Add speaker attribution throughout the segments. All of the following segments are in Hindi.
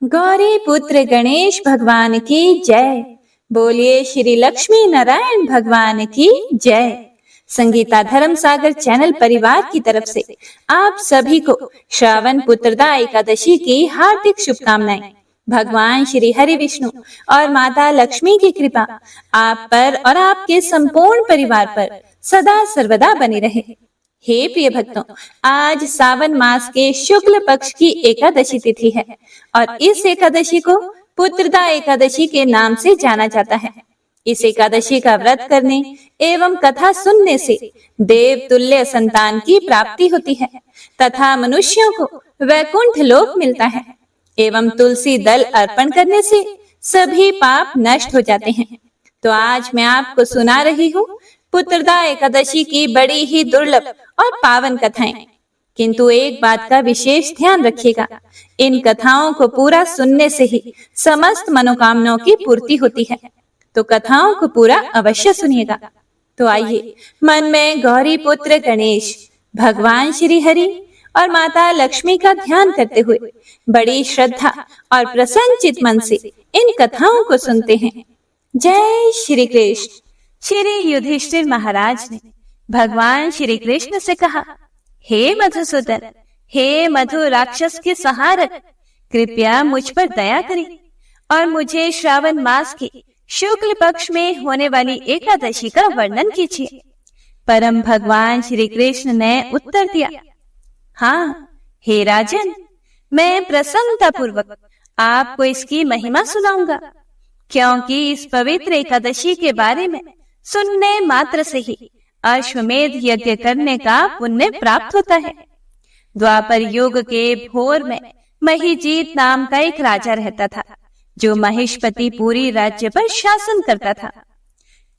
Speaker 1: गौरी पुत्र गणेश भगवान की जय। बोलिए श्री लक्ष्मी नारायण भगवान की जय। संगीता धर्म सागर चैनल परिवार की तरफ से आप सभी को श्रावण पुत्रदा एकादशी की हार्दिक शुभकामनाएं। भगवान श्री हरि विष्णु और माता लक्ष्मी की कृपा आप पर और आपके संपूर्ण परिवार पर सदा सर्वदा बनी रहे। हे प्रिय भक्तों, आज सावन मास के शुक्ल पक्ष की एकादशी तिथि है और इस एकादशी को पुत्रदा एकादशी के नाम से जाना जाता है। इस एकादशी का व्रत करने एवं कथा सुनने से देव तुल्य संतान की प्राप्ति होती है तथा मनुष्यों को वैकुंठ लोक मिलता है एवं तुलसी दल अर्पण करने से सभी पाप नष्ट हो जाते हैं। तो आज मैं आपको सुना रही हूँ पुत्रदा एकादशी की बड़ी ही दुर्लभ और पावन कथाएं। किंतु एक बात का विशेष ध्यान रखिएगा, इन कथाओं को पूरा सुनने से ही समस्त मनोकामनाओं की पूर्ति होती है। तो कथाओं को पूरा अवश्य सुनिएगा। तो आइए मन में गौरी पुत्र गणेश, भगवान श्री हरि और माता लक्ष्मी का ध्यान करते हुए बड़ी श्रद्धा और प्रसन्नचित मन से इन कथाओं को सुनते हैं। जय श्री कृष्ण। श्री युधिष्ठिर महाराज ने भगवान श्री कृष्ण से कहा, हे मधुसूदन, हे मधु राक्षस के संहारक, कृपया मुझ पर दया करें और मुझे श्रावण मास के शुक्ल पक्ष में होने वाली एकादशी का वर्णन कीजिए। परम भगवान श्री कृष्ण ने उत्तर दिया, हाँ हे राजन, मैं प्रसन्नता पूर्वक आपको इसकी महिमा सुनाऊंगा, क्योंकि इस पवित्र एकादशी के बारे में सुनने मात्र से ही अश्वमेध यज्ञ करने का पुण्य प्राप्त होता है। द्वापर युग के भोर में महिजीत नाम का एक राजा रहता था, जो महिष्पति पूरी राज्य पर शासन करता था।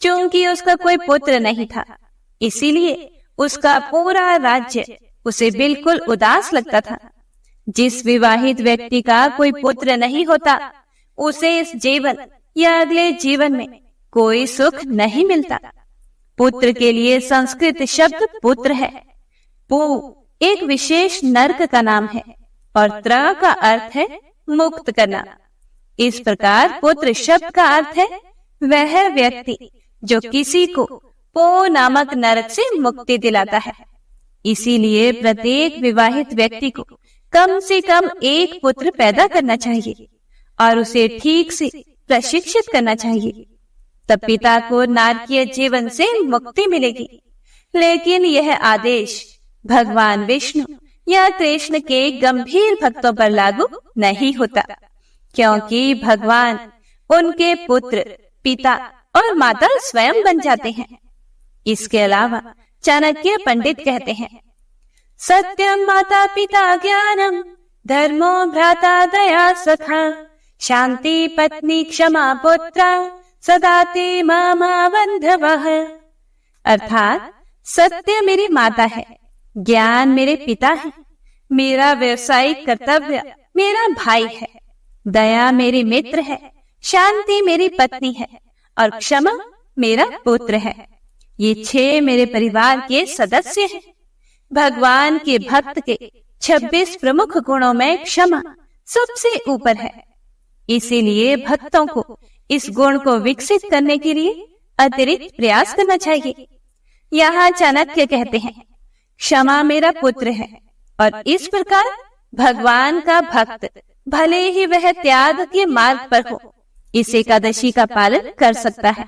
Speaker 1: क्योंकि उसका कोई पुत्र नहीं था, इसीलिए उसका पूरा राज्य उसे बिल्कुल उदास लगता था। जिस विवाहित व्यक्ति का कोई पुत्र नहीं होता, उसे इस जीवन या अगले जीवन में कोई सुख नहीं मिलता। पुत्र के लिए संस्कृत शब्द पुत्र है। पु एक विशेष नर्क का नाम है और त्र का अर्थ है मुक्त करना। इस प्रकार पुत्र शब्द का अर्थ है वह व्यक्ति जो किसी को पो नामक नरक से मुक्ति दिलाता है। इसीलिए प्रत्येक विवाहित व्यक्ति को कम से कम एक पुत्र पैदा करना चाहिए और उसे ठीक से प्रशिक्षित करना चाहिए, तब पिता को नारकीय जीवन से मुक्ति मिलेगी। लेकिन यह आदेश भगवान विष्णु या कृष्ण के गंभीर भक्तों पर लागू नहीं होता, क्योंकि भगवान उनके पुत्र, पिता और माता स्वयं बन जाते हैं। इसके अलावा चाणक्य पंडित कहते हैं, सत्यम माता पिता ज्ञानम, धर्मो भ्राता दया सखा, शांति पत्नी क्षमा पुत्रा, सदा ते मामा बंधवः। अर्थात सत्य मेरी माता है, ज्ञान मेरे पिता है, मेरा व्यवसायिक कर्तव्य मेरा भाई है, दया मेरी मित्र है, शांति मेरी पत्नी है और क्षमा मेरा पुत्र है। ये 6 मेरे परिवार के सदस्य हैं। भगवान के भक्त के 26 प्रमुख गुणों में क्षमा सबसे ऊपर है। इसीलिए भक्तों को इस गुण को विकसित करने के लिए अतिरिक्त प्रयास करना चाहिए। यहाँ चाणक्य कहते हैं, क्षमा मेरा पुत्र है और इस प्रकार भगवान का भक्त भले ही वह त्याग के मार्ग पर हो, इस एकादशी का पालन कर सकता है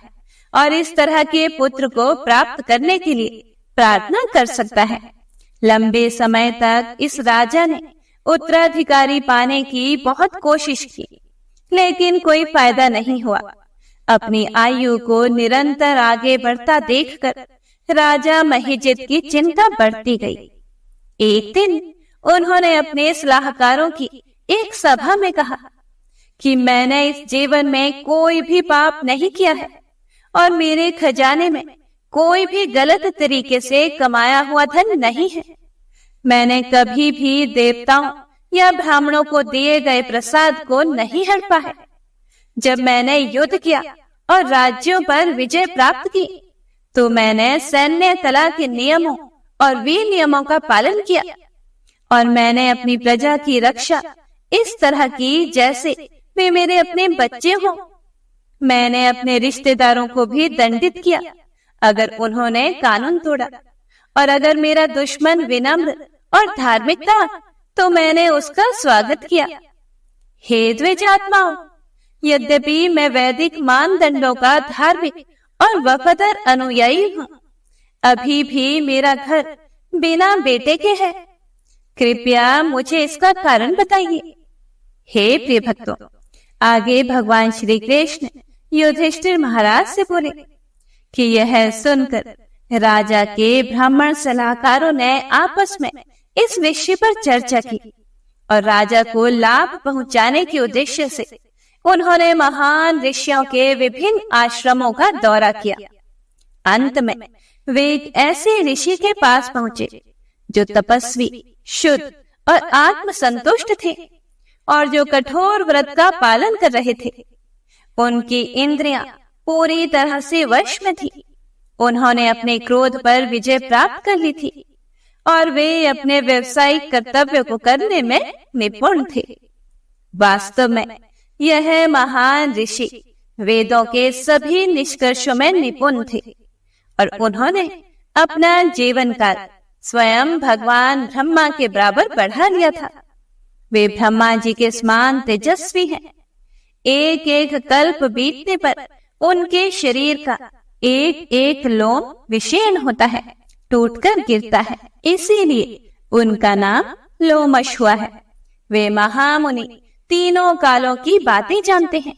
Speaker 1: और इस तरह के पुत्र को प्राप्त करने के लिए प्रार्थना कर सकता है। लंबे समय तक इस राजा ने उत्तराधिकारी पाने की बहुत कोशिश की, लेकिन कोई फायदा नहीं हुआ। अपनी आयु को निरंतर आगे बढ़ता देखकर राजा महिजित की चिंता बढ़ती गई। एक दिन उन्होंने अपने सलाहकारों की एक सभा में कहा कि मैंने इस जीवन में कोई भी पाप नहीं किया है और मेरे खजाने में कोई भी गलत तरीके से कमाया हुआ धन नहीं है। मैंने कभी भी देवताओं या ब्राह्मणों को दिए गए प्रसाद को नहीं हड़पा है। जब मैंने युद्ध किया और राज्यों पर विजय प्राप्त की, तो मैंने सैन्य कला के नियमों और विनियमों का पालन किया और मैंने अपनी प्रजा की रक्षा इस तरह की जैसे वे मेरे अपने बच्चे हों। मैंने अपने रिश्तेदारों को भी दंडित किया अगर उन्होंने कानून तोड़ा, और अगर मेरा दुश्मन विनम्र और धार्मिक था तो मैंने उसका स्वागत किया। हे द्विजात्माओं, यद्यपि मैं वैदिक मानदंडों का धार्मिक और वफादार अनुयायी हूँ, अभी भी मेरा घर बिना बेटे के है। कृपया मुझे इसका कारण बताइए। हे प्रिय भक्तों, आगे भगवान श्री कृष्ण युधिष्ठिर महाराज से बोले कि यह सुनकर राजा के ब्राह्मण सलाहकारों ने आपस में इस विषय पर चर्चा की और राजा को लाभ पहुंचाने के उद्देश्य से उन्होंने महान ऋषियों के विभिन्न आश्रमों का दौरा किया। अंत में वे एक ऐसे ऋषि के पास पहुंचे जो तपस्वी, शुद्ध और आत्मसंतुष्ट थे और जो कठोर व्रत का पालन कर रहे थे। उनकी इंद्रियां पूरी तरह से वश में थी। उन्होंने अपने क्रोध पर विजय प्राप्त कर ली थी और वे अपने व्यवसायिक कर्तव्य को करने में निपुण थे। वास्तव में यह महान ऋषि वेदों के सभी निष्कर्षों में निपुण थे और उन्होंने अपना जीवन काल स्वयं भगवान ब्रह्मा के बराबर बढ़ा लिया था। वे ब्रह्मा जी के समान तेजस्वी हैं। एक एक कल्प बीतने पर उनके शरीर का एक एक लोम विशीर्ण होता है, टूटकर गिरता है, इसीलिए उनका नाम लोमश हुआ है। वे महामुनि तीनों कालों की बातें जानते हैं।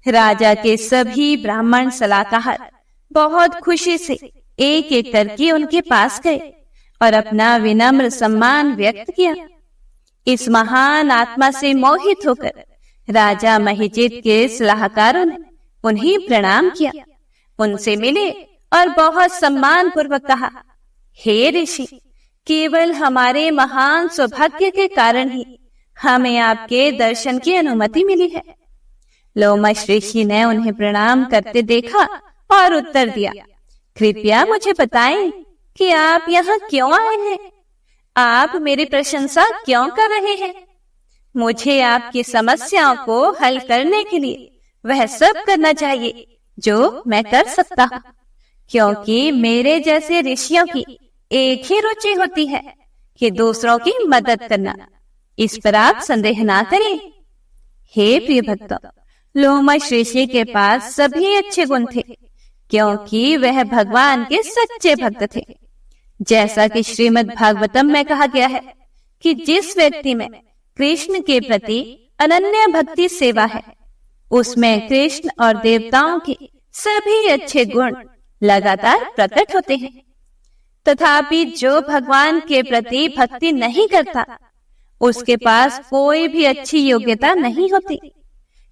Speaker 1: राजा के सभी ब्राह्मण सलाहकार बहुत खुशी से एक एक करके उनके पास गए और अपना विनम्र सम्मान व्यक्त किया। इस महान आत्मा से मोहित होकर राजा महिजित के सलाहकारों ने उन्हें प्रणाम किया, उनसे मिले और बहुत सम्मान पूर्वक कहा, हे ऋषि, केवल हमारे महान सौभाग्य के कारण ही हमें आपके दर्शन की अनुमति मिली है। लोमश ऋषि ने उन्हें प्रणाम करते देखा और उत्तर दिया, कृपया मुझे बताएं कि आप यहाँ क्यों आए हैं? आप मेरी प्रशंसा क्यों कर रहे हैं? मुझे आपकी समस्याओं को हल करने के लिए वह सब करना चाहिए जो मैं कर सकता हूँ, क्योंकि मेरे जैसे ऋषियों की एक ही रुचि होती है कि दूसरों की मदद करना। इस पर आप संदेह ना करें। हे प्रिय भक्तों, लोमश ऋषि के पास सभी अच्छे गुण थे, क्योंकि वह भगवान के सच्चे भक्त थे। जैसा कि श्रीमद् भागवतम में कहा गया है कि जिस व्यक्ति में कृष्ण के प्रति अनन्य भक्ति सेवा है, उसमें कृष्ण और देवताओं के सभी अच्छे गुण लगातार प्रकट होते हैं। तथापि जो भगवान के प्रति भक्ति नहीं करता, उसके पास कोई भी अच्छी योग्यता नहीं होती,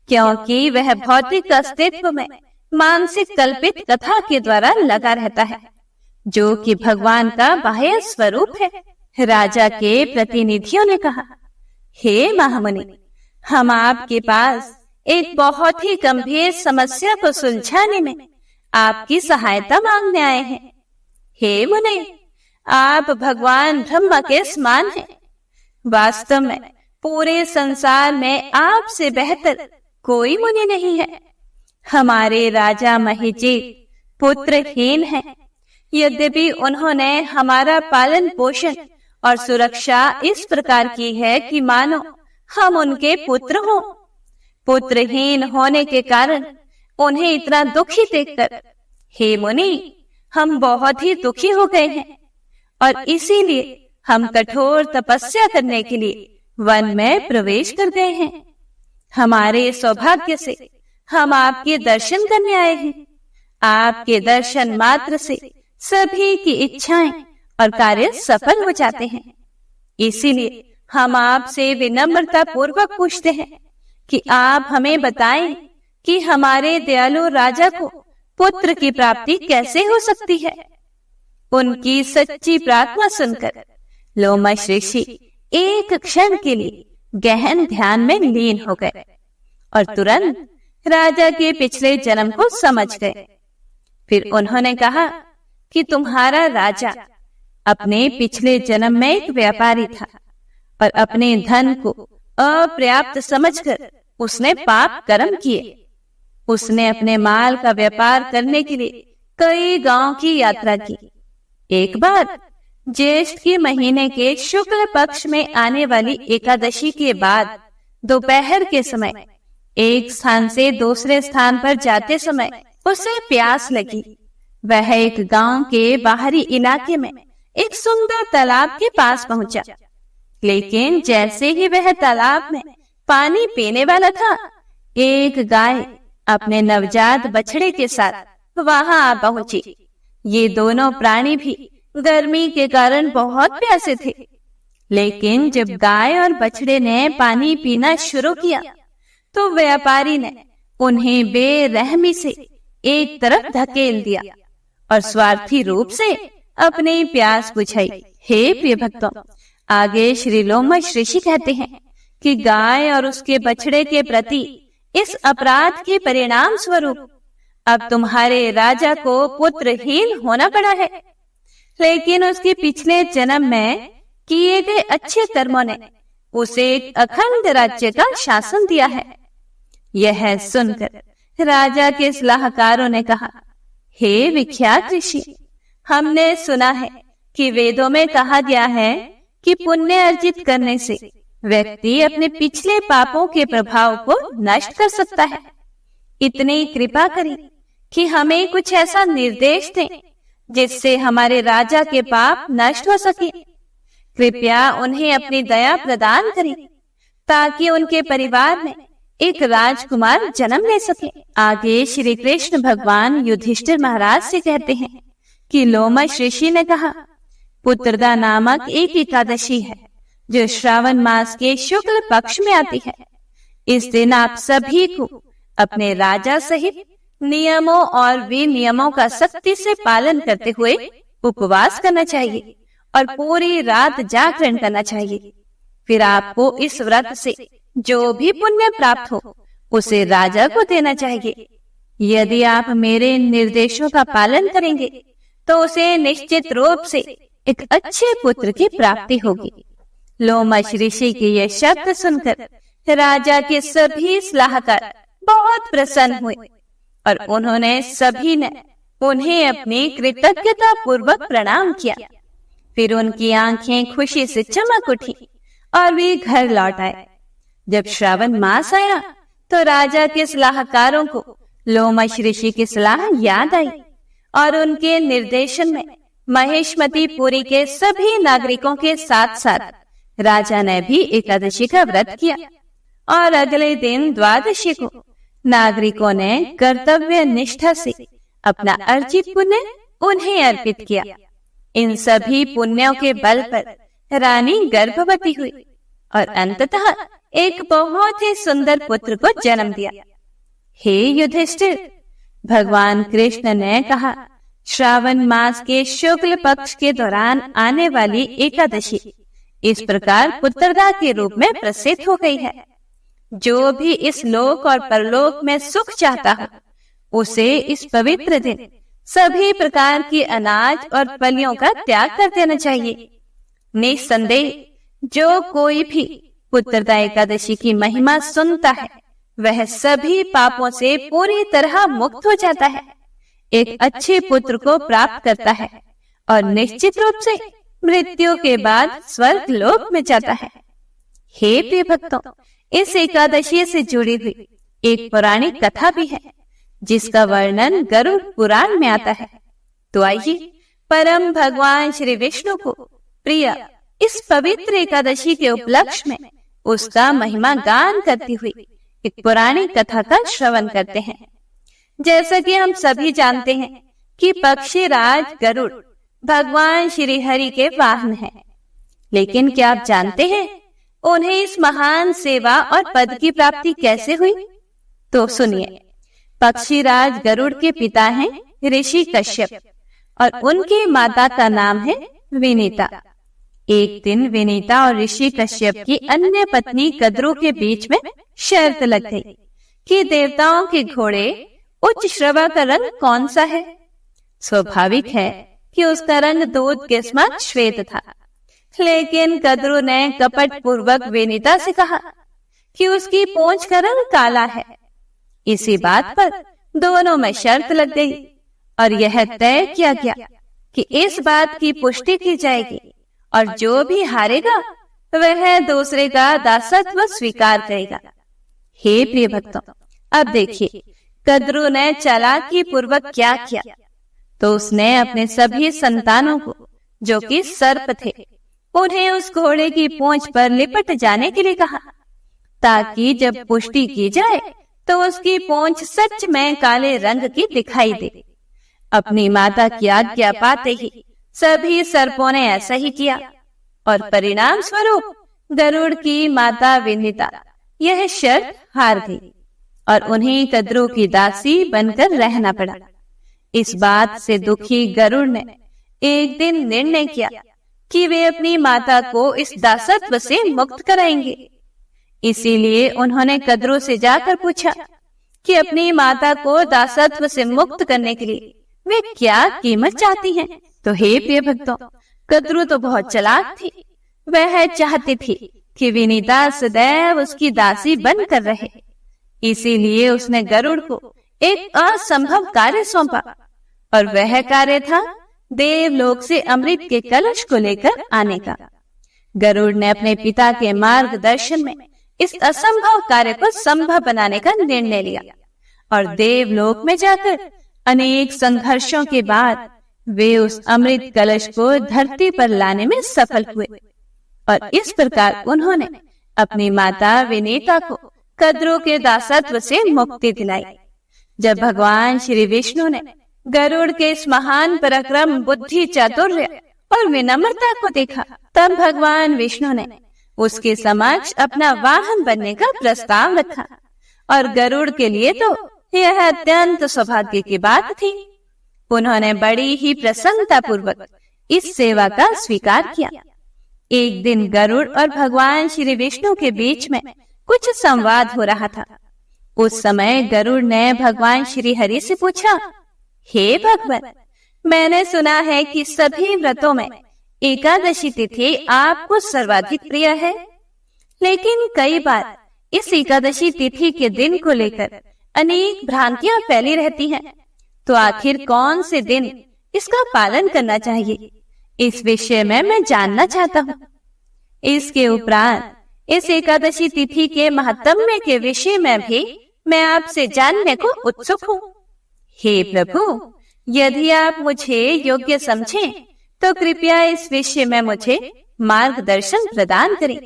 Speaker 1: क्योंकि वह भौतिक अस्तित्व में मानसिक कल्पित कथा के द्वारा लगा रहता है, जो कि भगवान का बाह्य स्वरूप है। राजा के प्रतिनिधियों ने कहा, हे महामुनि, हम आपके पास एक बहुत ही गंभीर समस्या को सुलझाने में आपकी सहायता मांगने आए हैं। हे मुनि, आप भगवान ब्रह्मा के समान हैं। वास्तव में पूरे संसार में आपसे बेहतर कोई मुनि नहीं है। हमारे राजा महिजित पुत्रहीन हैं, यद्यपि उन्होंने हमारा पालन पोषण और सुरक्षा इस प्रकार की है कि मानो हम उनके पुत्र हों। पुत्रहीन होने के कारण उन्हें इतना दुखी देखकर, हे मुनि, हम बहुत ही दुखी हो गए हैं और इसीलिए हम कठोर तपस्या करने के लिए वन में प्रवेश कर गए हैं। हमारे सौभाग्य से हम आपके दर्शन करने आए हैं। आपके दर्शन मात्र से सभी की इच्छाएं और कार्य सफल हो जाते हैं। इसीलिए हम आपसे विनम्रता पूर्वक पूछते हैं कि आप हमें बताएं कि हमारे दयालु राजा को पुत्र की प्राप्ति कैसे हो सकती है। उनकी सच्ची प्रार्थना सुनकर लोमश ऋषि एक क्षण के लिए गहन ध्यान में लीन हो गए और तुरंत राजा के पिछले जन्म को समझ गए। फिर उन्होंने कहा कि तुम्हारा राजा अपने पिछले जन्म में एक व्यापारी था और अपने धन को अपर्याप्त समझकर उसने पाप कर्म किए। उसने अपने माल का व्यापार करने के लिए कई गांव की यात्रा की। एक बार ज्येष्ठ के महीने के शुक्ल पक्ष में आने वाली एकादशी के बाद दोपहर के समय एक स्थान से दूसरे स्थान पर जाते समय उसे प्यास लगी। वह एक गांव के बाहरी इलाके में एक सुंदर तालाब के पास पहुंचा, लेकिन जैसे ही वह तालाब में पानी पीने वाला था, एक गाय अपने नवजात बछड़े के साथ वहां आ पहुंची। ये दोनों प्राणी भी गर्मी के कारण बहुत प्यासे थे, लेकिन जब गाय और बछड़े ने पानी पीना शुरू किया तो व्यापारी ने उन्हें बेरहमी से एक तरफ धकेल दिया और स्वार्थी रूप से अपनी प्यास बुझाई। हे प्रिय भक्तों, आगे श्री लोमश ऋषि कहते हैं कि गाय और उसके बछड़े के प्रति इस अपराध के परिणाम स्वरूप अब तुम्हारे राजा को पुत्रहीन होना पड़ा है, लेकिन उसके पिछले जन्म में किए गए अच्छे कर्मों ने उसे एक अखंड राज्य का शासन दिया है। यह सुनकर राजा के सलाहकारों ने कहा, हे विख्यात ऋषि, हमने सुना है कि वेदों में कहा गया है कि पुण्य अर्जित करने से व्यक्ति अपने पिछले पापों के प्रभाव को नष्ट कर सकता है। इतनी कृपा करें कि हमें कुछ ऐसा निर्देश दें जिससे हमारे राजा के पाप नष्ट हो सके। कृपया उन्हें अपनी दया प्रदान करें ताकि उनके परिवार में एक राजकुमार जन्म ले सके। आगे श्री कृष्ण भगवान युधिष्ठिर महाराज से कहते हैं कि लोमश ऋषि ने कहा, पुत्रदा नामक एक एकादशी है जो श्रावण मास के शुक्ल पक्ष में आती है। इस दिन आप सभी को अपने राजा सहित नियमों और विनियमों का सख्ती से पालन करते हुए उपवास करना चाहिए और पूरी रात जागरण करना चाहिए। फिर आपको इस व्रत से जो भी पुण्य प्राप्त हो उसे राजा को देना चाहिए। यदि आप मेरे निर्देशों का पालन करेंगे तो उसे निश्चित रूप से एक अच्छे पुत्र की प्राप्ति होगी। लोमश ऋषि के ये शब्द सुनकर राजा के सभी सलाहकार बहुत प्रसन्न हुए और उन्होंने सभी ने उन्हें अपनी कृतज्ञता पूर्वक प्रणाम किया। फिर उनकी आंखें खुशी से चमक उठी और वे घर लौट आए। जब श्रावण मास आया तो राजा के सलाहकारों को लोमश ऋषि की सलाह याद आई और उनके निर्देशन में महेशमती पुरी के सभी नागरिकों के साथ साथ राजा ने भी एकादशी का व्रत किया और अगले दिन द्वादशी को नागरिकों ने कर्तव्य निष्ठा से अपना अर्जित पुण्य उन्हें अर्पित किया। इन सभी पुण्यों के बल पर रानी गर्भवती हुई और अंततः एक बहुत ही सुंदर पुत्र को जन्म दिया। हे युधिष्ठिर, भगवान कृष्ण ने कहा, श्रावण मास के शुक्ल पक्ष के दौरान आने वाली एकादशी इस प्रकार पुत्रदा के रूप में प्रसिद्ध हो गई है। जो भी इस लोक और परलोक में सुख चाहता हो उसे इस पवित्र दिन सभी प्रकार की अनाज और फलियों का त्याग कर देना चाहिए। निसंदेह जो कोई भी पुत्रदा एकादशी की महिमा सुनता है वह सभी पापों से पूरी तरह मुक्त हो जाता है, एक अच्छे पुत्र को प्राप्त करता है और निश्चित रूप से मृत्यु के बाद स्वर्ग लोक में जाता है। हे प्रिय भक्तों, इस एकादशी से जुड़ी हुई एक पौराणिक कथा भी है जिसका वर्णन गरुड़ पुराण में आता है। तो आइए परम भगवान श्री विष्णु को प्रिय इस पवित्र एकादशी के उपलक्ष्य में उसका महिमा गान करती हुई एक पौराणिक कथा का श्रवण करते हैं। जैसा कि हम सभी जानते हैं कि पक्षीराज गरुड़ भगवान श्री हरि के वाहन हैं, लेकिन क्या आप जानते हैं उन्हें इस महान सेवा और पद की प्राप्ति कैसे हुई? तो सुनिए। पक्षीराज गरुड़ के पिता हैं ऋषि कश्यप और उनकी माता का नाम है विनीता। एक दिन विनीता और ऋषि कश्यप की अन्य पत्नी कद्रू के बीच में शर्त लग गई कि देवताओं के घोड़े उच्च श्रवा का रंग कौन सा है। स्वाभाविक है कि उसका रंग दूध के समान श्वेत था, लेकिन कद्रू ने कपट पूर्वक विनीता से कहा कि उसकी पूंछ का रंग काला है। इसी बात पर दोनों में शर्त लग गई और यह तय किया गया कि इस बात की पुष्टि की जाएगी और जो भी हारेगा वह दूसरे का दासत्व स्वीकार करेगा। हे प्रिय भक्तों, अब देखिए कद्रू ने चालाकी पूर्वक क्या किया। तो उसने अपने सभी संतानों को, जो कि सर्प थे, उन्हें उस घोड़े की पूंछ पर लिपट जाने के लिए कहा, ताकि जब पुष्टि की जाए तो उसकी पूंछ सच में काले रंग की दिखाई दे। अपनी माता की आज्ञा पाते ही सभी सर्पों ने ऐसा ही किया और परिणाम स्वरूप गरुड़ की माता विनीता यह शर्त हार गई और उन्हें कद्रू की दासी बनकर रहना पड़ा। इस बात से दुखी गरुड़ ने एक दिन निर्णय किया कि वे अपनी माता को इस दासत्व से मुक्त कराएंगे। इसीलिए उन्होंने कद्रू से जाकर पूछा कि अपनी माता को दासत्व से मुक्त करने के लिए वे क्या कीमत चाहती हैं। तो हे प्रिय भक्तों, कद्रू तो बहुत चालाक थी। वह चाहती थी कि विनीता सदैव उसकी दासी बनकर रहे। इसीलिए उसने गरुड़ को एक असंभव कार्य सौंपा और वह कार्य था देवलोक से अमृत के कलश को लेकर आने का। गरुड़ ने अपने पिता के मार्गदर्शन में इस असंभव कार्य को संभव बनाने का निर्णय लिया और देवलोक में जाकर अनेक संघर्षों के बाद वे उस अमृत कलश को धरती पर लाने में सफल हुए और इस प्रकार उन्होंने अपनी माता विनीता को कद्रू के दासत्व से मुक्ति दिलाई। जब भगवान श्री विष्णु ने गरुड़ के इस महान पराक्रम, बुद्धि, चातुर्य और विनम्रता को देखा, तब भगवान विष्णु ने उसके समक्ष अपना वाहन बनने का प्रस्ताव रखा और गरुड़ के लिए तो यह अत्यंत सौभाग्य की बात थी। उन्होंने बड़ी ही प्रसन्नता पूर्वक इस सेवा का स्वीकार किया। एक दिन गरुड़ और भगवान श्री विष्णु के बीच में कुछ संवाद हो रहा था। उस समय गरुड़ ने भगवान श्री हरि से पूछा, हे भगवान, मैंने सुना है कि सभी व्रतों में एकादशी तिथि आपको सर्वाधिक प्रिय है, लेकिन कई बार इस एकादशी तिथि के दिन को लेकर अनेक भ्रांतियां फैली रहती हैं। तो आखिर कौन से दिन इसका पालन करना चाहिए, इस विषय में मैं जानना चाहता हूँ। इसके उपरांत इस एकादशी तिथि के महत्व के विषय में भी मैं आपसे जानने को उत्सुक हूँ। हे प्रभु, यदि आप मुझे योग्य समझें तो कृपया इस विषय में मुझे मार्गदर्शन प्रदान करें।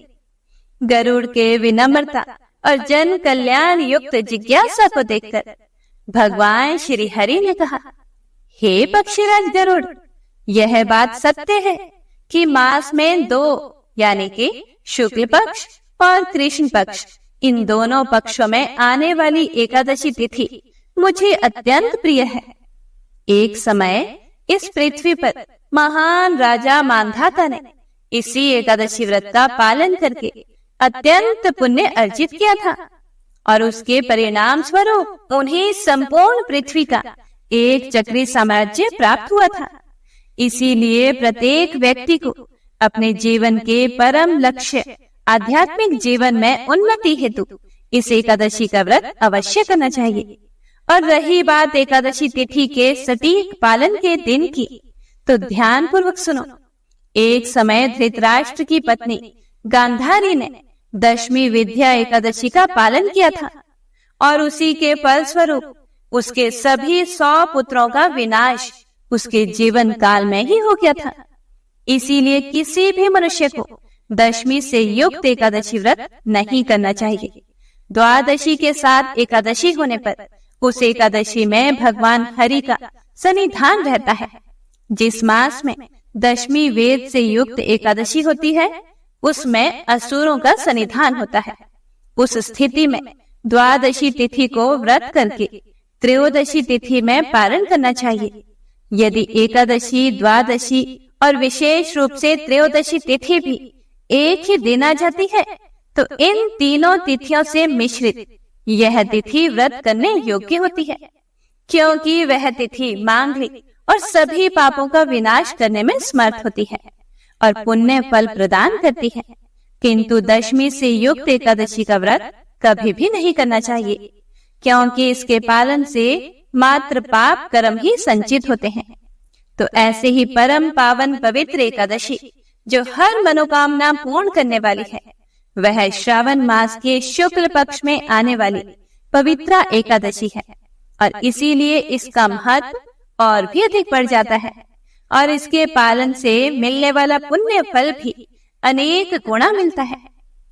Speaker 1: गरुड़ के विनम्रता और जन कल्याण युक्त जिज्ञासा को देखकर भगवान श्री हरि ने कहा, हे पक्षीराज गरुड़, यह बात सत्य है कि मास में 2 यानी कि शुक्ल पक्ष और कृष्ण पक्ष, इन दोनों पक्षों में आने वाली एकादशी तिथि मुझे अत्यंत प्रिय है। एक समय इस पृथ्वी पर महान राजा मांधाता ने इसी एकादशी व्रत का पालन करके अत्यंत पुण्य अर्जित किया था और उसके परिणाम स्वरूप उन्हें संपूर्ण पृथ्वी का एक चक्री साम्राज्य प्राप्त हुआ था। इसीलिए प्रत्येक व्यक्ति को अपने जीवन के परम लक्ष्य आध्यात्मिक जीवन में उन्नति हेतु इस एकादशी का व्रत अवश्य करना चाहिए। और रही बात एकादशी तिथि के सटीक पालन के दिन की, तो ध्यान पूर्वक सुनो। एक समय धृतराष्ट्र की पत्नी गांधारी ने दशमी विद्या एकादशी का पालन किया था और उसी के फलस्वरूप उसके सभी 100 पुत्रों का विनाश उसके जीवन काल में ही हो गया था। इसीलिए किसी भी मनुष्य को दशमी से युक्त एकादशी व्रत नहीं करना चाहिए। द्वादशी के साथ एकादशी होने पर उस एकादशी में भगवान हरि का सन्निधान रहता है। जिस मास में दशमी वेद से युक्त एकादशी होती है, उसमें असुरों का सन्निधान होता है। उस स्थिति में द्वादशी तिथि को व्रत करके त्रयोदशी तिथि में पारण करना चाहिए। यदि एकादशी, द्वादशी और विशेष रूप से त्रयोदशी तिथि भी एक ही दिन आ जाती है, तो इन तीनों तिथियों से मिश्रित यह तिथि व्रत करने योग्य होती है, क्योंकि वह तिथि मांगलिक और सभी पापों का विनाश करने में समर्थ होती है और पुण्य फल प्रदान करती है। किंतु दशमी से युक्त एकादशी का व्रत कभी भी नहीं करना चाहिए, क्योंकि इसके पालन से मात्र पाप कर्म ही संचित होते हैं। तो ऐसे ही परम पावन पवित्र एकादशी जो हर मनोकामना पूर्ण करने वाली है, वह श्रावण मास के शुक्ल पक्ष में आने वाली पवित्रा एकादशी है, और इसीलिए इसका महत्व और भी अधिक बढ़ जाता है, और इसके पालन से मिलने वाला पुण्य फल भी अनेक गुना मिलता है।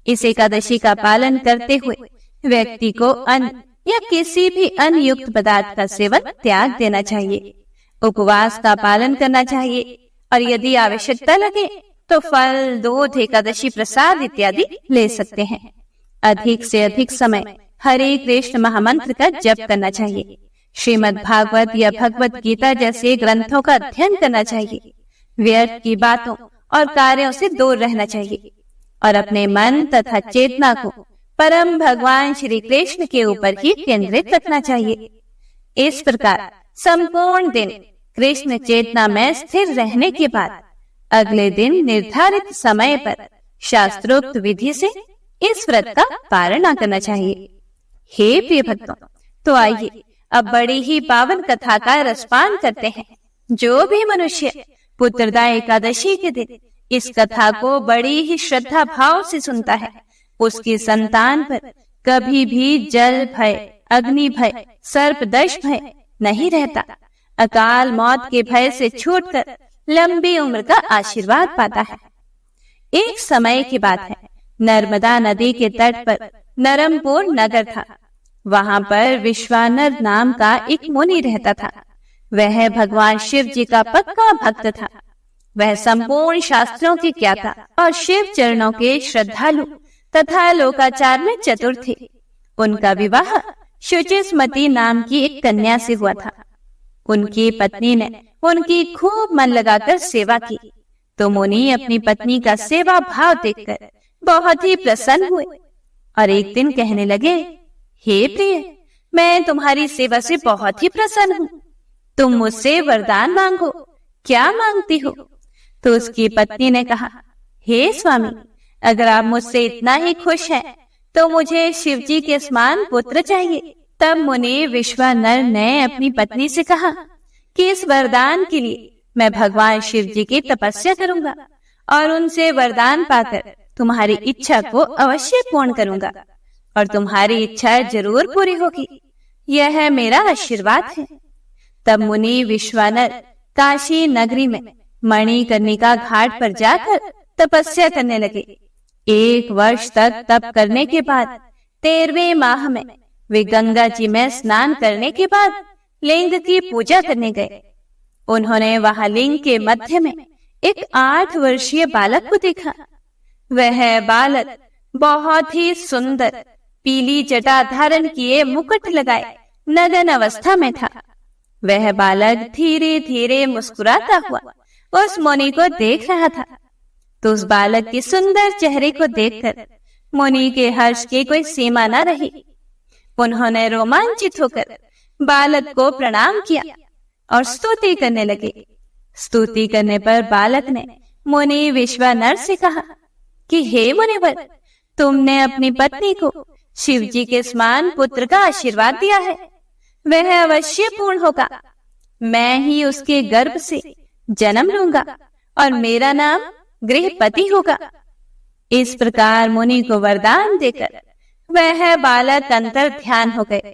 Speaker 1: इस एकादशी का पालन करते हुए व्यक्ति को अन्न या किसी भी अन्न युक्त पदार्थ का सेवन त्याग देना चाहिए, उपवास का पालन करना चाहिए, और यदि आवश्यकता लगे तो फल, दूध, एकादशी प्रसाद इत्यादि ले सकते हैं। अधिक से अधिक समय हरे कृष्ण महामंत्र का जप करना चाहिए। श्रीमद् भागवत या भगवत गीता जैसे ग्रंथों का अध्ययन करना चाहिए। व्यर्थ की बातों और कार्यों से दूर रहना चाहिए, और अपने मन तथा चेतना को परम भगवान श्री कृष्ण के ऊपर ही केंद्रित रखना चाहिए। इस प्रकार संपूर्ण दिन कृष्ण चेतना में स्थिर रहने के बाद अगले दिन निर्धारित समय पर शास्त्रोक्त विधि से इस व्रत का पारण करना चाहिए। हे प्रिय भक्तों, तो आइए अब बड़ी ही पावन कथा का रसपान करते हैं। जो भी मनुष्य पुत्रदा एकादशी के दिन इस कथा को बड़ी ही श्रद्धा भाव से सुनता है, उसकी संतान पर कभी भी जल भय, अग्नि भय, सर्पदंश भय नहीं रहता। अकाल मौत के भय से छूटकर लंबी उम्र का आशीर्वाद पाता है। एक समय की बात है, नर्मदा नदी के तट पर नरमपुर नगर था। वहां पर विश्वानर नाम का एक मुनि रहता था। वह भगवान शिव जी का पक्का भक्त था। वह संपूर्ण शास्त्रों के ज्ञाता और शिव चरणों के श्रद्धालु तथा लोकाचार में चतुर थे। उनका विवाह शुचिस्मती नाम की एक कन्या से हुआ था। उनकी पत्नी ने उनकी खूब मन लगाकर सेवा की, तो मुनि अपनी पत्नी का सेवा भाव देखकर बहुत ही प्रसन्न हुए, और एक दिन कहने लगे, हे प्रिय, मैं तुम्हारी सेवा से बहुत ही प्रसन्न हूँ। तुम मुझसे वरदान मांगो, क्या मांगती हो? तो उसकी पत्नी ने कहा, हे स्वामी, अगर आप मुझसे इतना ही खुश हैं, तो मुझे शिवजी के समान पुत्र चाहिए। तब मुनि विश्वानर ने अपनी पत्नी से कहा कि इस वरदान के लिए मैं भगवान शिव जी की तपस्या करूंगा, और उनसे वरदान पाकर तुम्हारी इच्छा को अवश्य पूर्ण करूंगा, और तुम्हारी इच्छा जरूर पूरी होगी। यह मेरा आशीर्वाद है। तब मुनि विश्वानर काशी नगरी में मणिकर्णिका घाट पर जाकर तपस्या करने लगे। 1 वर्ष तक तप करने के बाद 13वें माह में वे गंगा जी में स्नान करने के बाद लिंग की पूजा करने गए। उन्होंने वहां लिंग के मध्य में एक 8 वर्षीय बालक को देखा। वह बालक बहुत ही सुंदर, पीली जटा धारण किए, मुकुट लगाए नग्न अवस्था में था। वह बालक धीरे धीरे मुस्कुराता हुआ उस मुनि को देख रहा था। तो उस बालक के सुंदर चेहरे को देखकर मुनि के हर्ष की कोई सीमा न रही। उन्होंने रोमांचित होकर बालक को प्रणाम किया और स्तुति करने लगे। स्तुति करने पर बालक ने मुनि विश्वानर से कहा कि हे मुनिवर, तुमने अपनी पत्नी को शिव जी के समान पुत्र का आशीर्वाद दिया है। वह अवश्य पूर्ण होगा। मैं ही उसके गर्भ से जन्म लूंगा और मेरा नाम गृहपति होगा। इस प्रकार मुनि को वरदान देकर वह बालक अंतर ध्यान हो गए,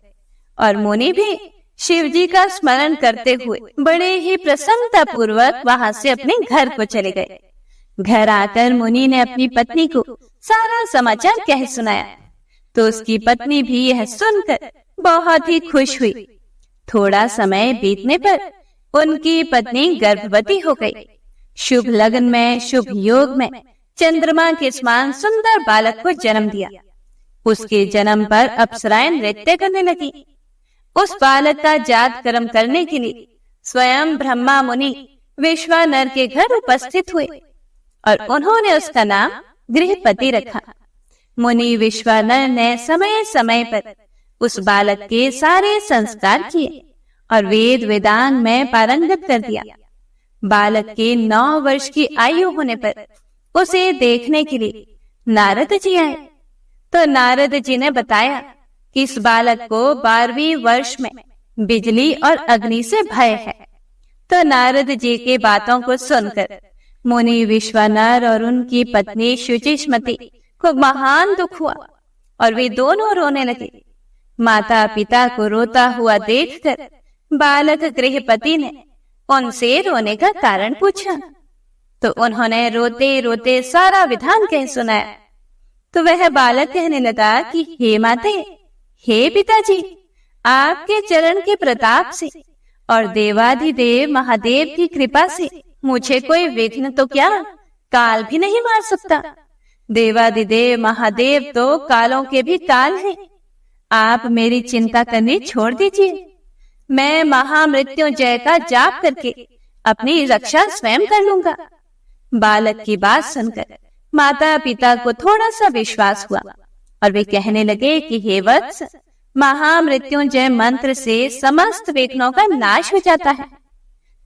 Speaker 1: और मुनि भी शिव जी का स्मरण करते हुए बड़े ही प्रसन्नता पूर्वक वहां से अपने घर को चले गए। घर आकर मुनि ने अपनी पत्नी को सारा समाचार कह सुनाया, तो उसकी पत्नी भी यह सुनकर बहुत ही खुश हुई। थोड़ा समय बीतने पर उनकी पत्नी गर्भवती हो गई। शुभ लगन में, शुभ योग में चंद्रमा के समान सुंदर बालक को जन्म दिया। उसके जन्म पर अप्सराएं नृत्य करने लगी। उस बालक का जात कर्म करने के लिए स्वयं ब्रह्मा मुनि विश्वानर के घर उपस्थित हुए, और उन्होंने उसका नाम गृहपति रखा। मुनि विश्वानर ने समय समय पर उस बालक के सारे संस्कार किए और वेद वेदांग में पारंगत कर दिया। बालक के 9 वर्ष की आयु होने पर उसे देखने के लिए नारद जी आए। तो नारद जी ने बताया कि इस बालक को 12वीं वर्ष में बिजली और अग्नि से भय है। तो नारद जी की बातों को सुनकर मुनि विश्वानर और उनकी पत्नी शुचिष्मति को महान दुख हुआ और वे दोनों रोने लगे। माता पिता को रोता हुआ देखकर बालक गृहपति ने उनसे रोने का कारण पूछा। तो उन्होंने रोते रोते सारा विधान कह सुनाया। तो वह बालक कहने लगा कि हे माते, हे पिताजी, आपके चरण के प्रताप से और देवाधिदेव महादेव की कृपा से मुझे कोई विघ्न तो क्या, काल भी नहीं मार सकता। देवाधिदेव महादेव तो कालों के भी काल हैं। आप मेरी चिंता करनी छोड़ दीजिए। मैं महामृत्युंजय का जाप करके अपनी रक्षा स्वयं कर लूंगा। बालक की बात सुनकर माता पिता को थोड़ा सा विश्वास हुआ और वे कहने लगे कि हे वत्स, महामृत्युंजय मंत्र से समस्त विघ्नों का नाश हो जाता है।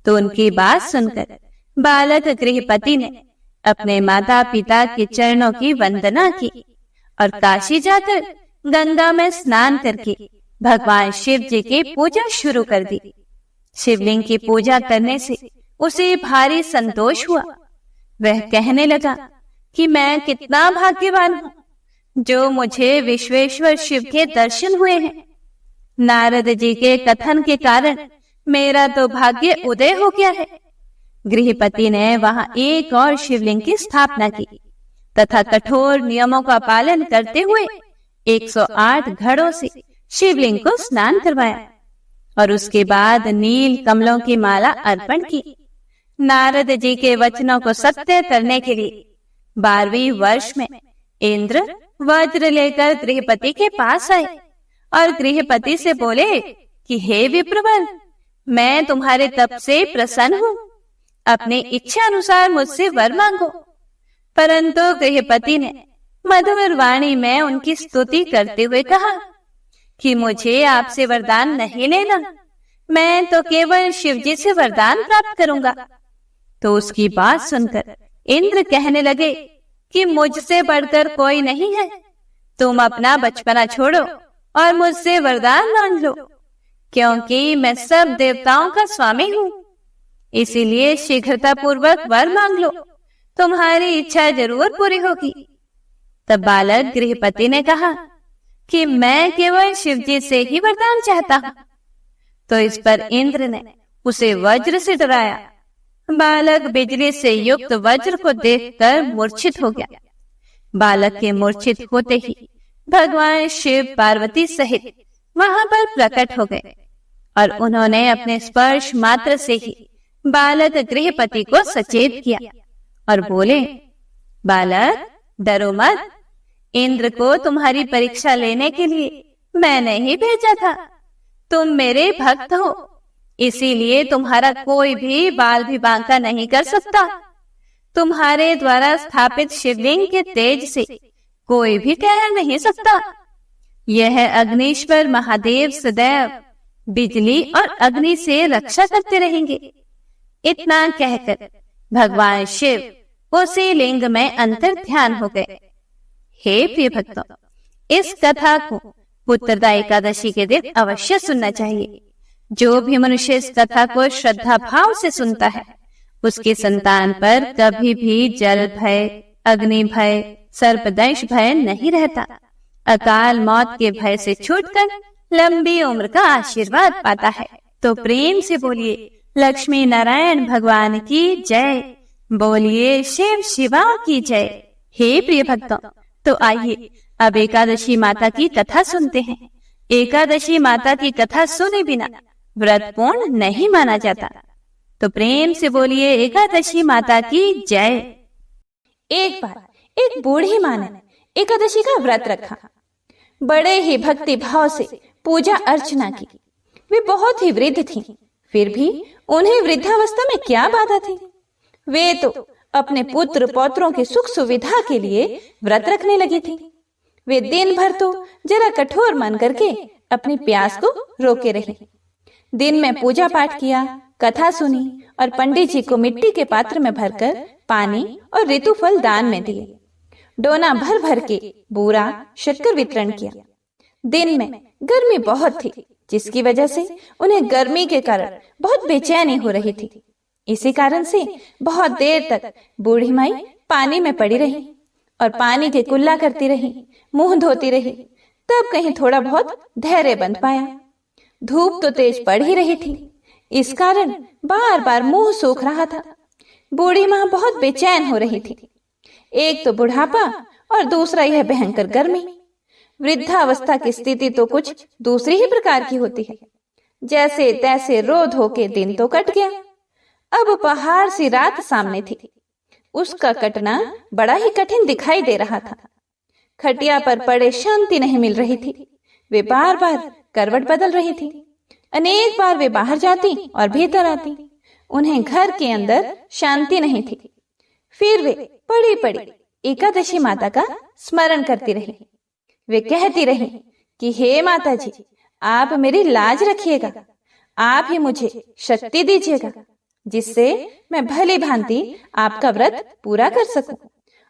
Speaker 1: तो उनकी बात सुनकर बालक गृहपति ने अपने माता पिता के चरणों की वंदना की और काशी जाकर गंगा में स्नान करके भगवान शिव जी की पूजा शुरू कर दी। शिवलिंग की पूजा करने से उसे भारी संतोष हुआ। वह कहने लगा कि मैं कितना भाग्यवान हूँ जो मुझे विश्वेश्वर शिव के दर्शन हुए हैं। नारद जी के कथन के कारण मेरा तो भाग्य उदय हो गया है। गृहपति ने वहां एक और शिवलिंग की स्थापना की तथा कठोर नियमों का पालन करते हुए 108 घड़ों से शिवलिंग को स्नान करवाया और उसके बाद नील कमलों की माला अर्पण की। नारद जी के वचनों को सत्य करने के लिए 12वीं वर्ष में इंद्र वज्र लेकर गृहपति के पास आए और गृहपति से बोले कि हे विप्रवर, मैं तुम्हारे तप से प्रसन्न हूँ। अपनी इच्छा अनुसार मुझसे वर मांगो। परंतु गृहपति ने मधुर वाणी में उनकी स्तुति करते हुए कहा कि मुझे आपसे वरदान नहीं लेना, मैं तो केवल शिव जी से वरदान प्राप्त करूंगा। तो उसकी बात सुनकर इंद्र कहने लगे कि मुझसे बढ़कर कोई नहीं है। तुम अपना बचपना छोड़ो और मुझसे वरदान मांग लो, क्योंकि मैं सब देवताओं का स्वामी हूँ। इसीलिए शीघ्रता पूर्वक वर मांग लो, तुम्हारी इच्छा जरूर पूरी होगी। तब बालक गृहपति ने कहा कि मैं केवल शिव जी से ही वरदान चाहता हूँ। तो इस पर इंद्र ने उसे वज्र से डराया। बालक बिजली से युक्त वज्र को देखकर मूर्छित हो गया। बालक के मूर्छित होते ही भगवान शिव पार्वती सहित वहां पर प्रकट हो गए और उन्होंने अपने स्पर्श मात्र से ही बालक गृहपति को सचेत किया और बोले, बालक डरो मत, इंद्र को तुम्हारी परीक्षा लेने के लिए मैंने ही भेजा था। तुम मेरे भक्त हो, इसीलिए तुम्हारा कोई भी बाल भी बांका नहीं कर सकता। तुम्हारे द्वारा स्थापित शिवलिंग के तेज से कोई भी ठहर नहीं सकता। यह अग्निश्वर महादेव सदैव बिजली और अग्नि से रक्षा करते रहेंगे। इतना कहकर भगवान शिव उसी लिंग में अंतर ध्यान हो गए। हे प्रिय भक्तों, इस कथा को पुत्रदा एकादशी के दिन अवश्य सुनना चाहिए। जो भी मनुष्य इस कथा को श्रद्धा भाव से सुनता है, उसके संतान पर कभी भी जल भय, अग्नि भय, सर्पदंश भय नहीं रहता। अकाल मौत के भय से छूटकर लंबी उम्र का आशीर्वाद पाता है। तो प्रेम से बोलिए लक्ष्मी नारायण भगवान की जय, बोलिए शिव शिवा की जय। हे प्रिय भक्तों, तो आइए अब एकादशी माता की कथा सुनते हैं। एकादशी माता की कथा सुने बिना व्रत पूर्ण नहीं माना जाता। तो प्रेम से बोलिए एकादशी माता की जय। एक बार एक बूढ़ी माँ ने एकादशी का व्रत रखा। बड़े ही भक्ति भाव से पूजा अर्चना की। वे बहुत ही वृद्ध थीं, फिर भी उन्हें वृद्धावस्था में क्या बाधा थी। वे तो अपने पुत्र पौत्रों की सुख सुविधा के लिए व्रत रखने लगी थी। वे दिन भर तो जरा कठोर मन करके अपनी प्यास को रोके रही। दिन में पूजा पाठ किया, कथा सुनी और पंडित जी को मिट्टी के पात्र में भरकर पानी और ऋतुफल दान में दिए। डोना भर भर के बूरा शक्कर वितरण किया। दिन में गर्मी बहुत थी, जिसकी वजह से उन्हें गर्मी के कारण बहुत बेचैनी हो रही थी। इसी कारण से बहुत देर तक बूढ़ी माई पानी में पड़ी रही और पानी के कुल्ला करती रही, मुंह धोती रही। तब कहीं थोड़ा बहुत धैर्य बंध पाया। धूप तो तेज पड़ ही रही थी, इस कारण बार बार मुंह सूख रहा था। बूढ़ी माँ बहुत बेचैन हो रही थी। एक तो बुढ़ापा और दूसरा यह भयंकर गर्मी। वृद्धावस्था की स्थिति तो कुछ दूसरी ही प्रकार की होती है। जैसे तैसे रो धो के दिन तो कट गया। अब पहाड़ सी रात सामने थी। उसका कटना बड़ा ही कठिन दिखाई दे रहा था। खटिया पर पड़े शांति नहीं मिल रही थी। वे बार बार करवट बदल रही थी। अनेक बार वे बाहर जाती और भीतर आती। उन्हें घर के अंदर शांति नहीं थी। फिर वे पड़ी पड़ी एकादशी माता का स्मरण करती रही। वे कहती रही कि हे माता जी, आप मेरी लाज रखिएगा, आप ही मुझे शक्ति दीजिएगा, जिससे मैं भली भांति आपका व्रत पूरा कर सकूं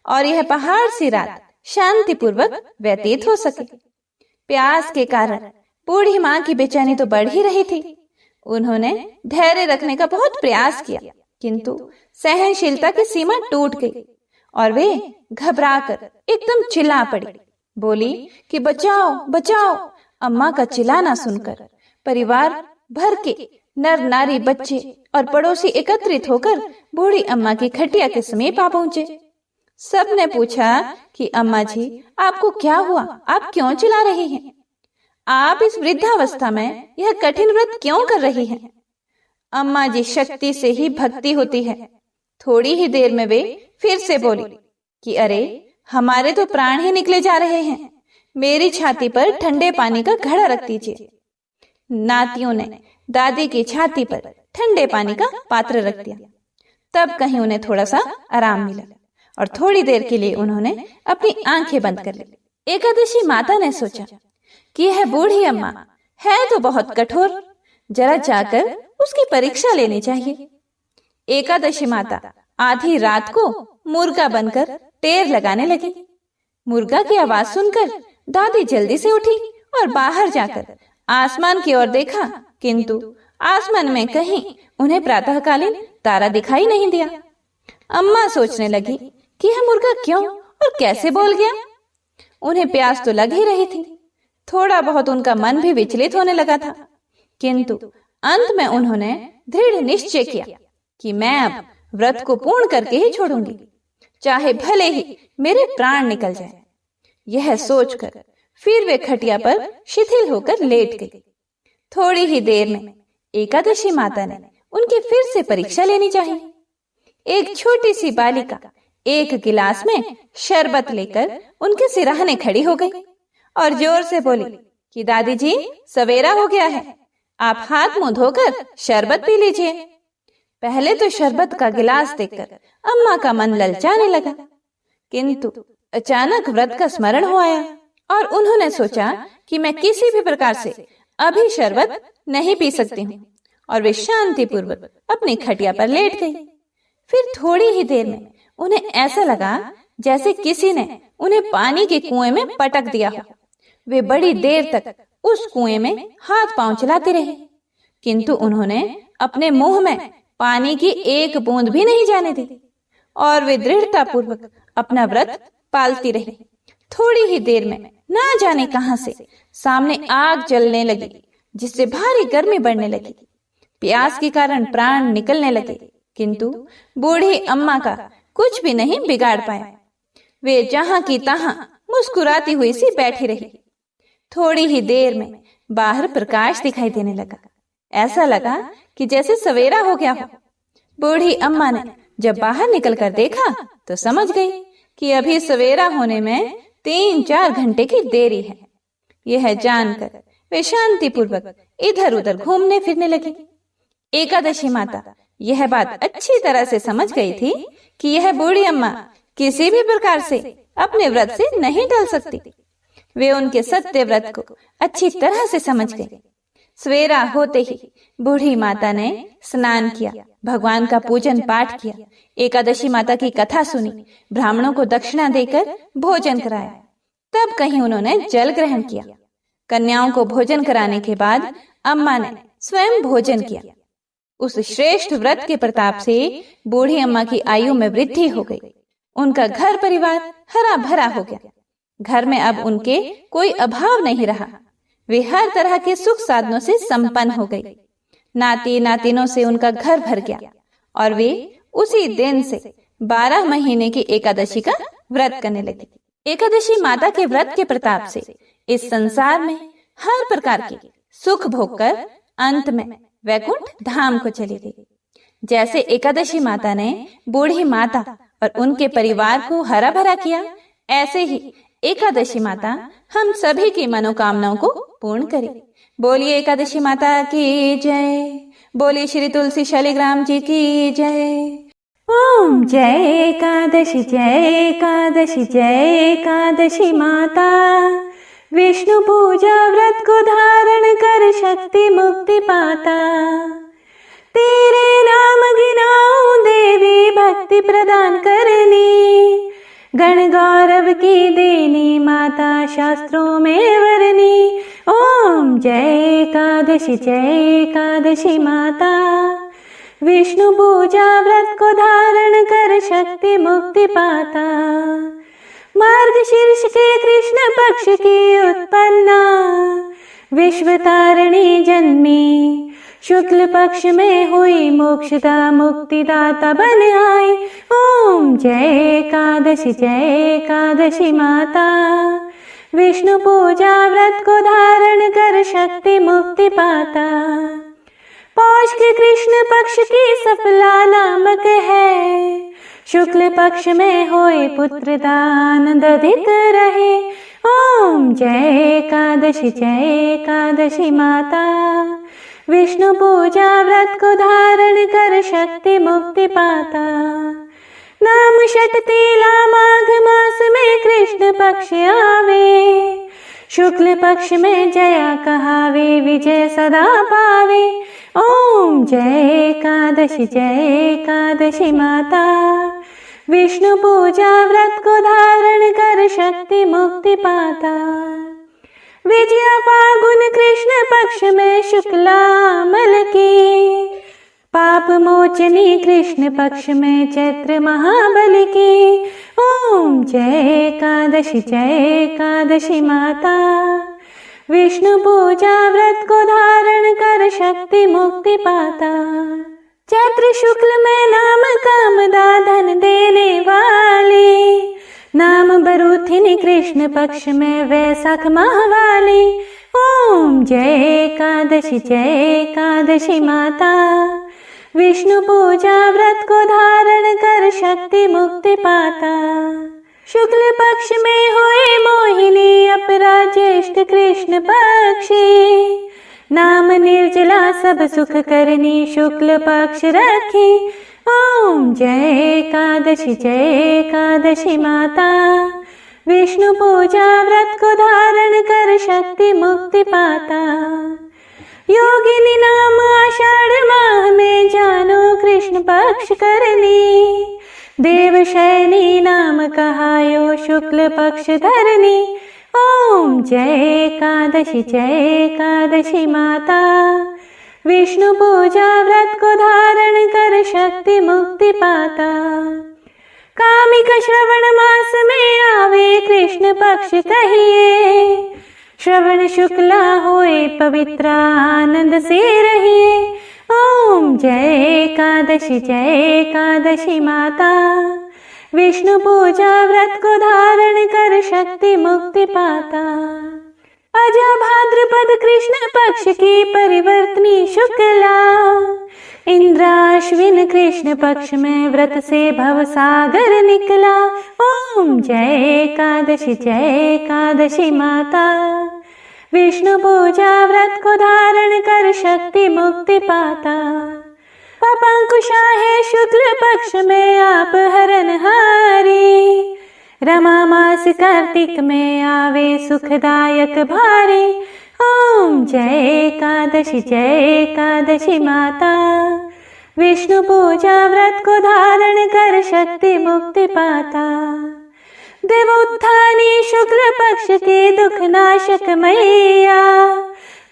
Speaker 1: और यह पहाड़ सी रात शांतिपूर्वक व्यतीत हो सके। प्यास के कारण बूढ़ी माँ की बेचैनी तो बढ़ ही रही थी। उन्होंने धैर्य रखने का बहुत प्रयास किया, किंतु सहनशीलता की सीमा टूट गई और वे घबराकर एकदम चिल्ला पड़ी। बोली कि बचाओ बचाओ। अम्मा का चिल्लाना सुनकर परिवार भर के नर नारी, बच्चे और पड़ोसी एकत्रित होकर बूढ़ी अम्मा की खटिया के समीप आ पहुंचे। सबने पूछा कि अम्मा जी, आपको क्या हुआ? आप क्यों चिल्ला रही हैं? आप इस वृद्धावस्था में यह कठिन व्रत क्यों कर रही हैं? अम्मा जी, शक्ति से ही भक्ति होती है। थोड़ी ही देर में वे फिर से बोली कि अरे, हमारे तो प्राण ही निकले जा रहे हैं। मेरी छाती पर ठंडे पानी का घड़ा रख दीजिए। नातियों ने दादी की छाती पर ठंडे पानी का पात्र रख दिया। तब कहीं उन्हें थोड़ा सा आराम मिला और थोड़ी देर के लिए उन्होंने अपनी आंखें बंद कर ली। एकादशी माता ने सोचा कि यह बूढ़ी अम्मा है तो बहुत कठोर, जरा जाकर उसकी परीक्षा लेनी चाहिए। एकादशी माता आधी रात को मुर्गा बनकर टेर लगाने लगी। मुर्गा की आवाज सुनकर दादी जल्दी से उठी और बाहर जाकर आसमान की ओर देखा, किंतु आसमान में कहीं उन्हें प्रातःकालीन तारा दिखाई नहीं दिया। अम्मा सोचने लगी कि यह मुर्गा क्यों और कैसे बोल गया। उन्हें प्यास तो लग ही रही थी। थोड़ा बहुत उनका मन भी विचलित होने लगा था, किंतु अंत में उन्होंने दृढ़ निश्चय किया कि मैं अब व्रत को पूर्ण करके ही छोड़ूंगी, चाहे भले ही मेरे प्राण निकल जाए। यह सोचकर फिर वे खटिया पर शिथिल होकर लेट गई। थोड़ी ही देर में एकादशी माता ने उनकी फिर से परीक्षा लेनी चाहिए। एक छोटी सी बालिका एक गिलास में शरबत लेकर उनके सिरहाने खड़ी हो गई और जोर से बोली कि दादी जी, सवेरा हो गया है, आप हाथ मुंह धोकर शरबत पी लीजिए। पहले तो शरबत का गिलास देखकर अम्मा का मन ललचाने लगा, किंतु अचानक व्रत का स्मरण हो आया और उन्होंने सोचा कि मैं किसी भी प्रकार से अभी शरबत नहीं पी सकती हूँ, और वे शांतिपूर्वक अपनी खटिया पर लेट गई। फिर थोड़ी ही देर में उन्हें ऐसा लगा जैसे किसी ने उन्हें पानी के कुएं में पटक दिया हो। वे बड़ी देर तक उस कुएं में हाथ पांव चलाते रहे, किंतु उन्होंने अपने मुंह में पानी की एक बूंद भी नहीं जाने दी और वे दृढ़ता पूर्वक अपना व्रत पालती रही। थोड़ी ही देर में ना जाने कहां से सामने आग जलने लगी, जिससे भारी गर्मी बढ़ने लगी। प्यास के कारण प्राण निकलने लगे, किंतु बूढ़ी अम्मा का कुछ भी नहीं बिगाड़ पाया। वे जहां की तहां मुस्कुराती हुई सी बैठी रही। थोड़ी ही देर में बाहर प्रकाश दिखाई देने लगा। ऐसा लगा कि जैसे सवेरा हो गया हो। बूढ़ी अम्मा ने जब बाहर निकलकर देखा तो समझ गई कि अभी सवेरा होने में 3-4 घंटे की देरी है। यह जानकर वे शांतिपूर्वक इधर उधर घूमने फिरने लगी। एकादशी माता यह बात अच्छी तरह से समझ गई थी कि यह बूढ़ी अम्मा किसी भी प्रकार से अपने व्रत से नहीं टल सकती। वे उनके सत्य व्रत को अच्छी तरह से समझ गई। सवेरा होते ही बूढ़ी माता ने स्नान किया, भगवान का पूजन पाठ किया, एकादशी माता की कथा सुनी, ब्राह्मणों को दक्षिणा देकर भोजन कराया। तब कहीं उन्होंने जल ग्रहण किया। कन्याओं को भोजन कराने के बाद अम्मा ने स्वयं भोजन किया। उस श्रेष्ठ व्रत के प्रताप से बूढ़ी अम्मा की आयु में वृद्धि हो गई। उनका घर परिवार हरा भरा हो गया। घर में अब उनके कोई अभाव नहीं रहा। वे हर तरह के सुख साधनों से संपन्न हो गई। नाती नातिनों से उनका घर भर गया और वे उसी दिन से 12 महीने की एकादशी का व्रत करने लगी। एकादशी माता के व्रत के प्रताप से इस संसार में हर प्रकार के सुख भोगकर अंत में वैकुंठ धाम को चली गई। जैसे एकादशी माता ने बूढ़ी माता और उनके परिवार को हरा भरा किया, ऐसे ही एकादशी माता हम सभी की मनोकामनाओं को पूर्ण करे। बोलिए एकादशी माता की जय। बोलिए श्री तुलसी शालिग्राम जी की जय। ओम जय एकादशी जय एकादशी जय एकादशी माता। विष्णु पूजा व्रत को धारण कर शक्ति मुक्ति पाता। तेरे नाम गिनाऊं देवी भक्ति प्रदान करनी। गण गौरव की देनी माता शास्त्रों में वरनी। ओम जय एकादशी माता। विष्णु पूजा व्रत को धारण कर शक्ति मुक्ति पाता। मार्गशीर्ष के कृष्ण पक्ष की उत्पन्ना। विश्व तारिणी जन्मी। शुक्ल पक्ष में हुई मोक्षदा मुक्तिदाता बन आई। ओम जय एकादशी माता। विष्णु पूजा व्रत को धारण कर शक्ति मुक्ति पाता। पौष के कृष्ण पक्ष की सफला नामक है। शुक्ल पक्ष में होए पुत्र दान अधिक रहे। ओम जय एकादशी माता। विष्णु पूजा व्रत को धारण कर शक्ति मुक्ति पाता। नाम षटतिला माघ मास में कृष्ण पक्ष आवे। शुक्ल पक्ष में जया कहावे विजय सदा पावे। ओम जय एकादशी माता। विष्णु पूजा व्रत को धारण कर शक्ति मुक्ति पाता। विजया फागुन कृष्ण पक्ष में शुक्लामल की। पाप मोचनी कृष्ण पक्ष में चैत्र महाबल की। ओम जय एकादशी माता। विष्णु पूजा व्रत को धारण कर शक्ति मुक्ति पाता। चैत्र शुक्ल में नाम कामदा धन देने वाली। नाम बरूथिनी कृष्ण पक्ष में वैशाख माह वाली। ओम जय एकादशी माता। विष्णु पूजा व्रत को धारण कर शक्ति मुक्ति पाता। शुक्ल पक्ष में हुए मोहिनी अपरा ज्येष्ठ कृष्ण पक्षी। नाम निर्जला सब सुख करनी शुक्ल पक्ष रखी। ओम जय एकादशी माता। विष्णु पूजा व्रत को धारण कर शक्ति मुक्ति पाता। योगिनी नाम आषाढ़ माह में जानो कृष्ण पक्ष करनी। देवशयनी नाम कहायो शुक्ल पक्ष धरनी। ओम जय एकादशी माता। विष्णु पूजा व्रत को धारण कर शक्ति मुक्ति पाता। कामिक श्रवण मास में आवे कृष्ण पक्ष कहिए। श्रवण शुक्ला होए पवित्र आनंद से रहिए। ओम जय एकादशी माता। विष्णु पूजा व्रत को धारण कर शक्ति मुक्ति पाता। अजा भाद्रपद कृष्ण पक्ष की परिवर्तनी शुक्ला। इंद्राश्विन कृष्ण पक्ष में व्रत से भव सागर निकला। ओम जय एकादशी माता। विष्णु पूजा व्रत को धारण कर शक्ति मुक्ति पाता। पपंकुशा है शुक्ल पक्ष में आप हरनहारी। रमा मास कार्तिक में आवे सुखदायक भारी। ओम जय एकादशी माता। विष्णु पूजा व्रत को धारण कर शक्ति मुक्ति पाता। देवोत्थानी शुक्ल पक्ष के दुख नाशक मैया,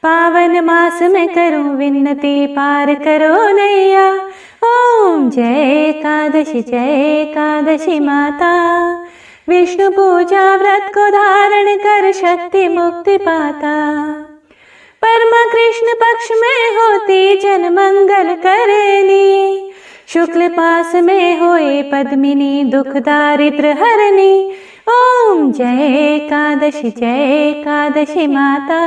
Speaker 1: पावन मास में करूं विनती पार करो नैया। ओम जय एकादशी माता। विष्णु पूजा व्रत को धारण कर शक्ति मुक्ति पाता। परमा कृष्ण पक्ष में होती जन मंगल करनी, शुक्ल पास में होए पद्मिनी दुख दारिद्र हरनी। ओम जय एकादशी माता।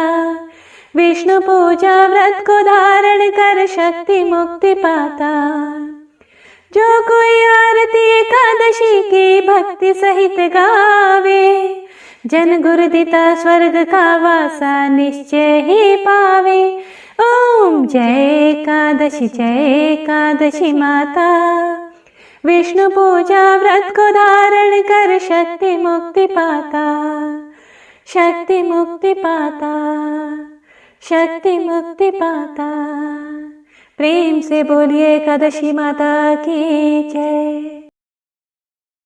Speaker 1: विष्णु पूजा व्रत को धारण कर शक्ति मुक्ति पाता। जो कोई आरती एकादशी की भक्ति सहित गावे, जन गुरुदिता स्वर्ग का वासा निश्चय ही पावे। ओम जय एकादशी माता। विष्णु पूजा व्रत को धारण कर शक्ति मुक्ति पाता। शक्ति मुक्ति पाता, शक्ति मुक्ति पाता। प्रेम से बोलिए एकादशी माता की जय।